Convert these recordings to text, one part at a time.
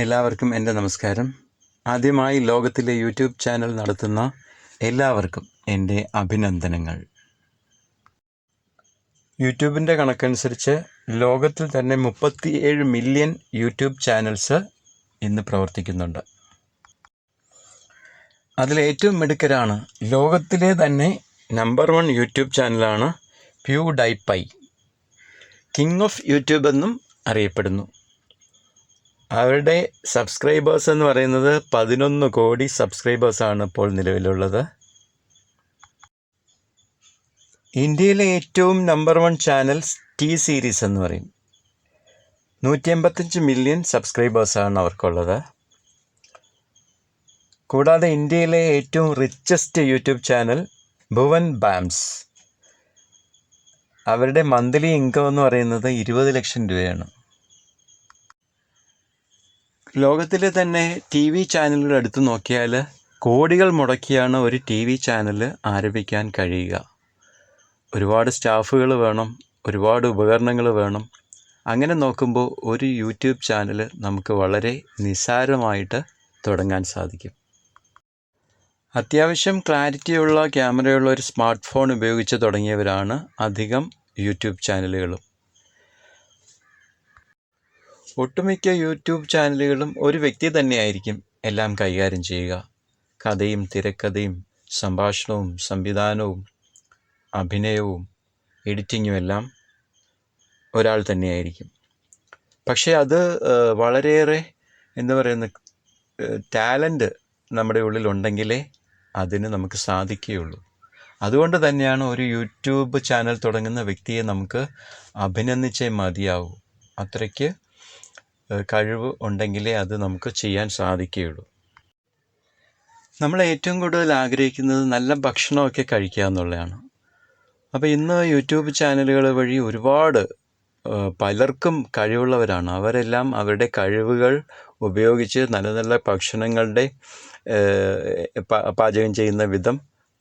എല്ലാവർക്കും എൻ്റെ നമസ്കാരം. ആദ്യമായി ലോകത്തിലെ യൂട്യൂബ് ചാനൽ നടത്തുന്ന എല്ലാവർക്കും എൻ്റെ അഭിനന്ദനങ്ങൾ. യൂട്യൂബിൻ്റെ കണക്കനുസരിച്ച് ലോകത്തിൽ തന്നെ 37 മില്യൺ യൂട്യൂബ് ചാനൽസ് ഇന്ന് പ്രവർത്തിക്കുന്നുണ്ട്. അതിലേറ്റവും മിടുക്കരാണ് ലോകത്തിലെ തന്നെ നമ്പർ 1 യൂട്യൂബ് ചാനലാണ് PewDiePie. കിങ് ഓഫ് യൂട്യൂബ് എന്നും അറിയപ്പെടുന്നു. അവരുടെ സബ്സ്ക്രൈബേഴ്സ് എന്ന് പറയുന്നത് 11 കോടി സബ്സ്ക്രൈബേഴ്സാണ് ഇപ്പോൾ നിലവിലുള്ളത്. ഇന്ത്യയിലെ ഏറ്റവും നമ്പർ 1 ചാനൽ ടി സീരീസ് എന്ന് പറയും. 185 മില്യൺ സബ്സ്ക്രൈബേഴ്സാണ് അവർക്കുള്ളത്. കൂടാതെ ഇന്ത്യയിലെ ഏറ്റവും richest YouTube channel Bhuvan balms. അവരുടെ മന്ത്ലി ഇൻകം എന്ന് പറയുന്നത് 20 ലക്ഷം രൂപയാണ്. ലോകത്തിലെ തന്നെ ടി വി ചാനലുകൾ എടുത്തു നോക്കിയാൽ കോടികൾ മുടക്കിയാണ് ഒരു ടി വി ചാനൽ ആരംഭിക്കാൻ കഴിയുക. ഒരുപാട് സ്റ്റാഫുകൾ വേണം, ഒരുപാട് ഉപകരണങ്ങൾ വേണം. അങ്ങനെ നോക്കുമ്പോൾ ഒരു യൂട്യൂബ് ചാനൽ നമുക്ക് വളരെ നിസ്സാരമായിട്ട് തുടങ്ങാൻ സാധിക്കും. അത്യാവശ്യം ക്ലാരിറ്റിയുള്ള ക്യാമറയുള്ള ഒരു സ്മാർട്ട് ഫോൺ ഉപയോഗിച്ച് തുടങ്ങിയവരാണ് അധികം യൂട്യൂബ് ചാനലുകളും. ഒട്ടുമിക്ക യൂട്യൂബ് ചാനലുകളും ഒരു വ്യക്തി തന്നെയായിരിക്കും എല്ലാം കൈകാര്യം ചെയ്യുക. കഥയും തിരക്കഥയും സംഭാഷണവും സംവിധാനവും അഭിനയവും എഡിറ്റിങ്ങും എല്ലാം ഒരാൾ തന്നെയായിരിക്കും. പക്ഷേ അത് വളരെയേറെ ടാലൻറ്റ് നമ്മുടെ ഉള്ളിലുണ്ടെങ്കിലേ അതിന് നമുക്ക് സാധിക്കുകയുള്ളൂ. അതുകൊണ്ട് തന്നെയാണ് ഒരു യൂട്യൂബ് ചാനൽ തുടങ്ങുന്ന വ്യക്തിയെ നമുക്ക് അഭിനന്ദിച്ചേ മതിയാവൂ. അത്രയ്ക്ക് കഴിവ് ഉണ്ടെങ്കിലേ അത് നമുക്ക് ചെയ്യാൻ സാധിക്കുകയുള്ളൂ. നമ്മൾ ഏറ്റവും കൂടുതൽ ആഗ്രഹിക്കുന്നത് നല്ല ഭക്ഷണമൊക്കെ കഴിക്കുക എന്നുള്ളതാണ്. അപ്പോൾ ഇന്ന് യൂട്യൂബ് ചാനലുകൾ വഴി ഒരുപാട് പലർക്കും കഴിവുള്ളവരാണ്. അവരെല്ലാം അവരുടെ കഴിവുകൾ ഉപയോഗിച്ച് നല്ല നല്ല ഭക്ഷണങ്ങളുടെ പാചകം ചെയ്യുന്ന വിധം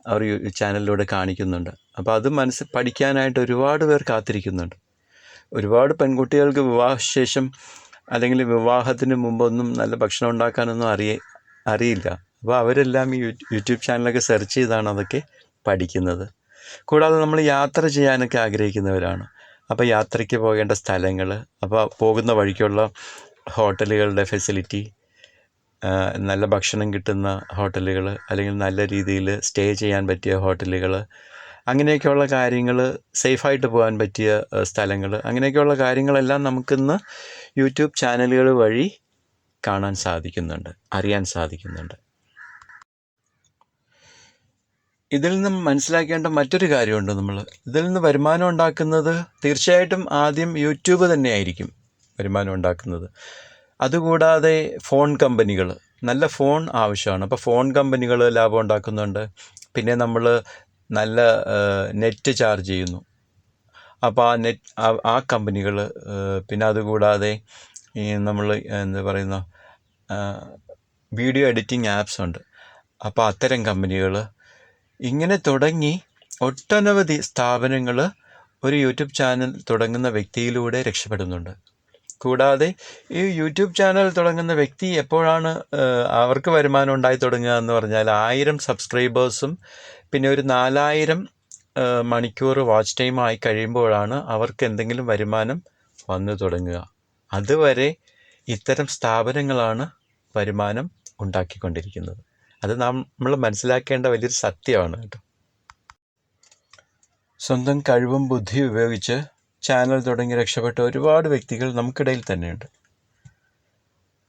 അവർ ചാനലിലൂടെ കാണിക്കുന്നുണ്ട്. അപ്പോൾ അത് പഠിക്കാനായിട്ട് ഒരുപാട് പേർ കാത്തിരിക്കുന്നുണ്ട്. ഒരുപാട് പെൺകുട്ടികൾക്ക് വിവാഹശേഷം അല്ലെങ്കിൽ വിവാഹത്തിന് മുമ്പൊന്നും നല്ല ഭക്ഷണം ഉണ്ടാക്കാനൊന്നും അറിയില്ല. അപ്പോൾ അവരെല്ലാം ഈ യൂട്യൂബ് ചാനലൊക്കെ സെർച്ച് ചെയ്താണ് അതൊക്കെ പഠിക്കുന്നത്. കൂടാതെ നമ്മൾ യാത്ര ചെയ്യാനൊക്കെ ആഗ്രഹിക്കുന്നവരാണ്. അപ്പോൾ യാത്രയ്ക്ക് പോകേണ്ട സ്ഥലങ്ങൾ, അപ്പോൾ പോകുന്ന വഴിക്കുള്ള ഹോട്ടലുകളുടെ ഫെസിലിറ്റി, നല്ല ഭക്ഷണം കിട്ടുന്ന ഹോട്ടലുകൾ, അല്ലെങ്കിൽ നല്ല രീതിയിൽ സ്റ്റേ ചെയ്യാൻ പറ്റിയ ഹോട്ടലുകൾ, അങ്ങനെയൊക്കെയുള്ള കാര്യങ്ങൾ, സേഫായിട്ട് പോകാൻ പറ്റിയ സ്ഥലങ്ങൾ, അങ്ങനെയൊക്കെയുള്ള കാര്യങ്ങളെല്ലാം നമുക്കിന്ന് യൂട്യൂബ് ചാനലുകൾ വഴി കാണാൻ സാധിക്കുന്നുണ്ട്, അറിയാൻ സാധിക്കുന്നുണ്ട്. ഇതിൽ നിന്നും മനസ്സിലാക്കേണ്ട മറ്റൊരു കാര്യമുണ്ട്. ഇതിൽ നിന്ന് വരുമാനം ഉണ്ടാക്കുന്നത് തീർച്ചയായിട്ടും ആദ്യം യൂട്യൂബ് തന്നെയായിരിക്കും വരുമാനം ഉണ്ടാക്കുന്നത്. അതുകൂടാതെ ഫോൺ കമ്പനികൾ, നല്ല ഫോൺ ആവശ്യമാണ്. അപ്പോൾ ഫോൺ കമ്പനികൾ ലാഭം ഉണ്ടാക്കുന്നുണ്ട്. പിന്നെ നമ്മൾ നല്ല നെറ്റ് ചാർജ് ചെയ്യുന്നു. അപ്പോൾ ആ കമ്പനികൾ, പിന്നെ അതുകൂടാതെ ഈ നമ്മൾ വീഡിയോ എഡിറ്റിംഗ് ആപ്സ് ഉണ്ട്. അപ്പോൾ അത്തരം കമ്പനികൾ, ഇങ്ങനെ തുടങ്ങി ഒട്ടനവധി സ്ഥാപനങ്ങൾ ഒരു യൂട്യൂബ് ചാനൽ തുടങ്ങുന്ന വ്യക്തിയിലൂടെ രക്ഷപ്പെടുന്നുണ്ട്. കൂടാതെ ഈ യൂട്യൂബ് ചാനൽ തുടങ്ങുന്ന വ്യക്തി എപ്പോഴാണ് അവർക്ക് വരുമാനം ഉണ്ടായി തുടങ്ങുക എന്ന് പറഞ്ഞാൽ 1000 സബ്സ്ക്രൈബേഴ്സും പിന്നെ ഒരു 4000 മണിക്കൂർ വാച്ച് ടൈം ആയി കഴിയുമ്പോഴാണ് അവർക്ക് എന്തെങ്കിലും വരുമാനം വന്നു തുടങ്ങുക. അതുവരെ ഇത്തരം സ്ഥാപനങ്ങളാണ് വരുമാനം ഉണ്ടാക്കിക്കൊണ്ടിരിക്കുന്നത്. അത് നമ്മൾ മനസ്സിലാക്കേണ്ട വലിയൊരു സത്യമാണ് കേട്ടോ. സ്വന്തം കഴിവും ബുദ്ധിയും ഉപയോഗിച്ച് ചാനൽ തുടങ്ങി രക്ഷപ്പെട്ട ഒരുപാട് വ്യക്തികൾ നമുക്കിടയിൽ തന്നെയുണ്ട്.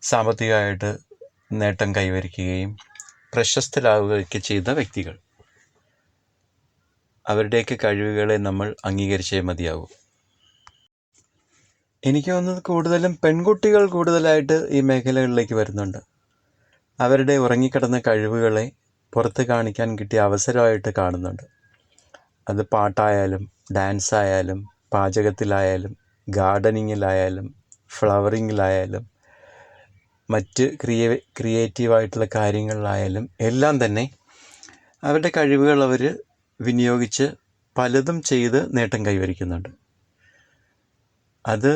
സാമ്പത്തികമായിട്ട് നേട്ടം കൈവരിക്കുകയും പ്രശസ്തരാകുകയൊക്കെ ചെയ്ത വ്യക്തികൾ. അവരുടെയൊക്കെ കഴിവുകളെ നമ്മൾ അംഗീകരിച്ചേ മതിയാകൂ. എനിക്ക് തോന്നുന്നത് കൂടുതലും പെൺകുട്ടികൾ കൂടുതലായിട്ട് ഈ മേഖലകളിലേക്ക് വരുന്നുണ്ട്. അവരുടെ ഉറങ്ങിക്കിടന്ന കഴിവുകളെ പുറത്ത് കാണിക്കാൻ കിട്ടിയ അവസരമായിട്ട് കാണുന്നുണ്ട്. അത് പാട്ടായാലും ഡാൻസായാലും പാചകത്തിലായാലും ഗാർഡനിങ്ങിലായാലും ഫ്ലവറിങ്ങിലായാലും മറ്റ് ക്രിയേറ്റീവായിട്ടുള്ള കാര്യങ്ങളിലായാലും എല്ലാം തന്നെ അവരുടെ കഴിവുകൾ അവർ വിനിയോഗിച്ച് പലതും ചെയ്ത് നേട്ടം കൈവരിക്കുന്നുണ്ട്. അത്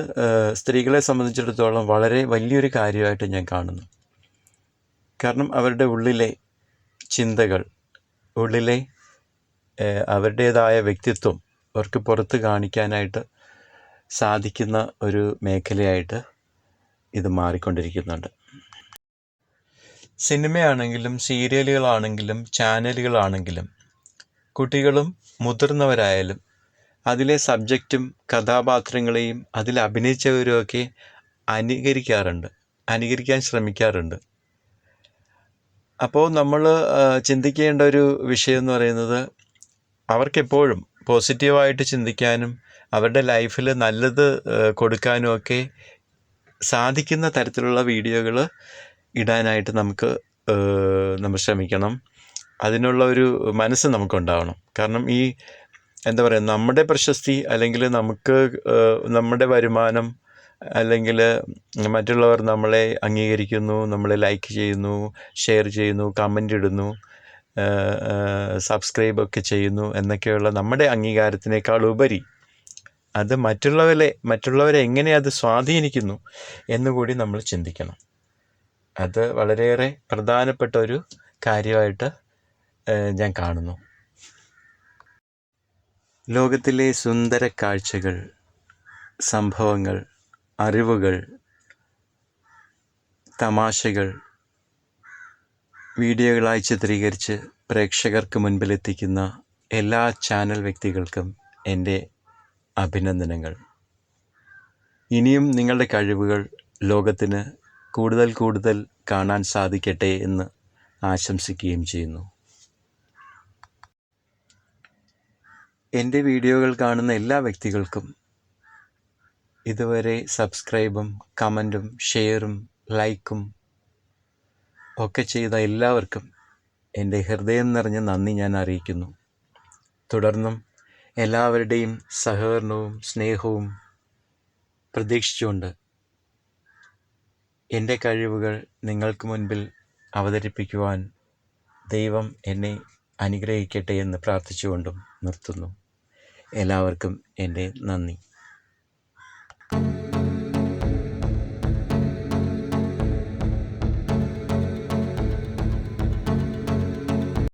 സ്ത്രീകളെ സംബന്ധിച്ചിടത്തോളം വളരെ വലിയൊരു കാര്യമായിട്ട് ഞാൻ കാണുന്നു. കാരണം അവരുടെ ഉള്ളിലെ ചിന്തകൾ, ഉള്ളിലെ അവരുടേതായ വ്യക്തിത്വം അവർക്ക് പുറത്ത് കാണിക്കാനായിട്ട് സാധിക്കുന്ന ഒരു മേഖലയായിട്ട് ഇത് മാറിക്കൊണ്ടിരിക്കുന്നുണ്ട്. സിനിമയാണെങ്കിലും സീരിയലുകളാണെങ്കിലും ചാനലുകളാണെങ്കിലും കുട്ടികളും മുതിർന്നവരായാലും അതിലെ സബ്ജക്റ്റും കഥാപാത്രങ്ങളെയും അതിൽ അഭിനയിച്ചവരുമൊക്കെ അനുകരിക്കാൻ ശ്രമിക്കാറുണ്ട്. അപ്പോൾ നമ്മൾ ചിന്തിക്കേണ്ട ഒരു വിഷയം എന്ന് പറയുന്നത് അവർക്കെപ്പോഴും പോസിറ്റീവായിട്ട് ചിന്തിക്കാനും അവരുടെ ലൈഫിൽ നല്ലത് കൊടുക്കാനും ഒക്കെ സാധിക്കുന്ന തരത്തിലുള്ള വീഡിയോകൾ ഇടാനായിട്ട് നമ്മൾ ശ്രമിക്കണം. അതിനുള്ള ഒരു മനസ്സ് നമുക്കുണ്ടാവണം. കാരണം ഈ എന്താ പറയുക, നമ്മുടെ പ്രശസ്തി അല്ലെങ്കിൽ നമ്മുടെ വരുമാനം അല്ലെങ്കിൽ മറ്റുള്ളവർ നമ്മളെ അംഗീകരിക്കുന്നു, നമ്മളെ ലൈക്ക് ചെയ്യുന്നു, ഷെയർ ചെയ്യുന്നു, കമൻ്റ് ഇടുന്നു, സബ്സ്ക്രൈബൊക്കെ ചെയ്യുന്നു എന്നൊക്കെയുള്ള നമ്മുടെ അംഗീകാരത്തിനേക്കാൾ ഉപരി അത് മറ്റുള്ളവരെ എങ്ങനെ അത് സ്വാധീനിക്കുന്നു എന്നുകൂടി നമ്മൾ ചിന്തിക്കണം. അത് വളരെയേറെ പ്രധാനപ്പെട്ട ഒരു കാര്യമായിട്ട് ഞാൻ കാണുന്നു. ലോകത്തിലെ സുന്ദര കാഴ്ചകൾ, സംഭവങ്ങൾ, അറിവുകൾ, തമാശകൾ വീഡിയോകളായി ചിത്രീകരിച്ച് പ്രേക്ഷകർക്ക് മുൻപിലെത്തിക്കുന്ന എല്ലാ ചാനൽ വ്യക്തികൾക്കും എൻ്റെ അഭിനന്ദനങ്ങൾ. ഇനിയും നിങ്ങളുടെ കഴിവുകൾ ലോകത്തിന് കൂടുതൽ കൂടുതൽ കാണാൻ സാധിക്കട്ടെ എന്ന് ആശംസിക്കുകയും ചെയ്യുന്നു. എൻ്റെ വീഡിയോകൾ കാണുന്ന എല്ലാ വ്യക്തികൾക്കും, ഇതുവരെ സബ്സ്ക്രൈബും കമൻറ്റും ഷെയറും ലൈക്കും ഒക്കെ ചെയ്ത എല്ലാവർക്കും എൻ്റെ ഹൃദയം നിറഞ്ഞ നന്ദി ഞാൻ അറിയിക്കുന്നു. തുടർന്നും എല്ലാവരുടെയും സഹകരണവും സ്നേഹവും പ്രതീക്ഷിച്ചുകൊണ്ട് എൻ്റെ കഴിവുകൾ നിങ്ങൾക്ക് മുൻപിൽ അവതരിപ്പിക്കുവാൻ ദൈവം എന്നെ അനുഗ്രഹിക്കട്ടെ എന്ന് പ്രാർത്ഥിച്ചുകൊണ്ടും നിർത്തുന്നു. എല്ലാവർക്കും എൻ്റെ നന്ദി.